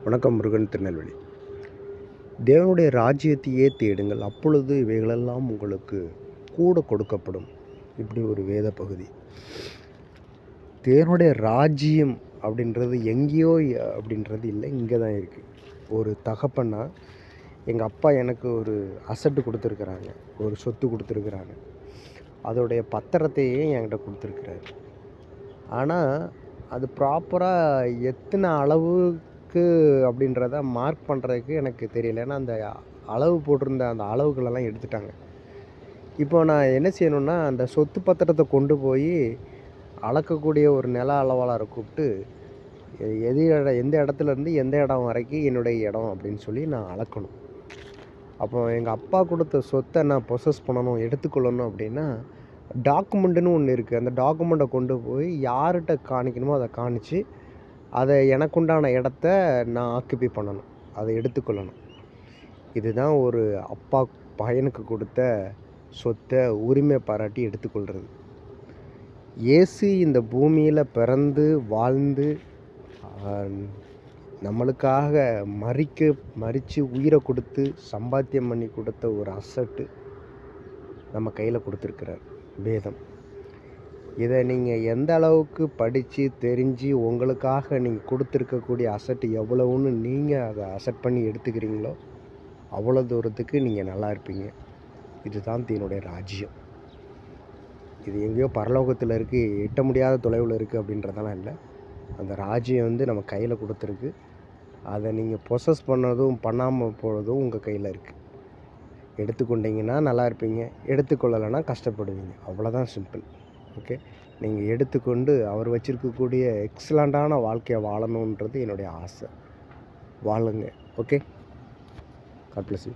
வணக்கம். முருகன், திருநெல்வேலி. தேவனுடைய ராஜ்யத்தையே தேடுங்கள், அப்பொழுது இவைகளெல்லாம் உங்களுக்கு கூட கொடுக்கப்படும். இப்படி ஒரு வேத பகுதி. தேவனுடைய ராஜ்யம் அப்படின்றது எங்கேயோ அப்படின்றது இல்லை, இங்கே தான் இருக்குது. ஒரு தகப்பன்னா எங்கள் அப்பா எனக்கு ஒரு அசட்டு கொடுத்துருக்குறாங்க, ஒரு சொத்து கொடுத்துருக்குறாங்க. அதோடைய பத்திரத்தையே என்கிட்ட கொடுத்துருக்குறாரு. ஆனால் அது ப்ராப்பராக எத்தனை அளவுக்கு அப்படின்றத மார்க் பண்ணுறதுக்கு எனக்கு தெரியல. ஏன்னா அந்த அளவு போட்டிருந்த அந்த அளவுகளெல்லாம் எடுத்துட்டாங்க. இப்போ நான் என்ன செய்யணுன்னா, அந்த சொத்து பத்திரத்தை கொண்டு போய் அளக்கக்கூடிய ஒரு நில அளவாளரை கூப்பிட்டு எந்த இடத்துலேருந்து எந்த இடம் வரைக்கும் என்னுடைய இடம் அப்படின்னு சொல்லி நான் அளக்கணும். அப்போ எங்கள் அப்பா கொடுத்த சொத்தை நான் ப்ரொசஸ் பண்ணணும், எடுத்துக்கொள்ளணும் அப்படின்னா டாக்குமெண்ட்டுன்னு ஒன்று இருக்குது. அந்த டாக்குமெண்ட்டை கொண்டு போய் யார்கிட்ட காணிக்கணுமோ அதை காணித்து அதை எனக்குண்டான இடத்த நான் ஆக்குப்பை பண்ணணும், அதை எடுத்துக்கொள்ளணும். இதுதான் ஒரு அப்பா பையனுக்கு கொடுத்த சொத்தை உரிமை பாராட்டி எடுத்துக்கொள்கிறது. இயேசு இந்த பூமியில் பிறந்து வாழ்ந்து நம்மளுக்காக மறித்து உயிரை கொடுத்து சம்பாத்தியம் பண்ணி கொடுத்த ஒரு அசட்டு நம்ம கையில் கொடுத்துருக்கிறார் வேதம். இதை நீங்கள் எந்த அளவுக்கு படித்து தெரிஞ்சு உங்களுக்காக நீங்கள் கொடுத்துருக்கக்கூடிய அசட்டு எவ்வளவுன்னு நீங்கள் அதை அசட் பண்ணி எடுத்துக்கிறீங்களோ அவ்வளோ தூரத்துக்கு நீங்கள் நல்லா இருப்பீங்க. இதுதான் தன்னுடைய ராஜ்யம். இது எங்கேயோ பரலோகத்தில் இருக்குது, எட்ட முடியாத தொலைவில் இருக்குது அப்படின்றதெல்லாம் இல்லை. அந்த ராஜ்யம் நம்ம கையில் கொடுத்துருக்கு. அதை நீங்கள் ப்ரொசஸ் பண்ணதும் பண்ணாமல் போகிறதும் உங்கள் கையில் இருக்குது. எடுத்துக்கொண்டீங்கன்னா நல்லா இருப்பீங்க, எடுத்துக்கொள்ளலைன்னா கஷ்டப்படுவீங்க. அவ்வளோதான், சிம்பிள். ஓகே, நீங்கள் எடுத்துக்கொண்டு அவர் வச்சுருக்கக்கூடிய எக்ஸலண்ட்டான வாழ்க்கையை வாழணுன்றது என்னுடைய ஆசை. வாழுங்க. Okay, god bless you.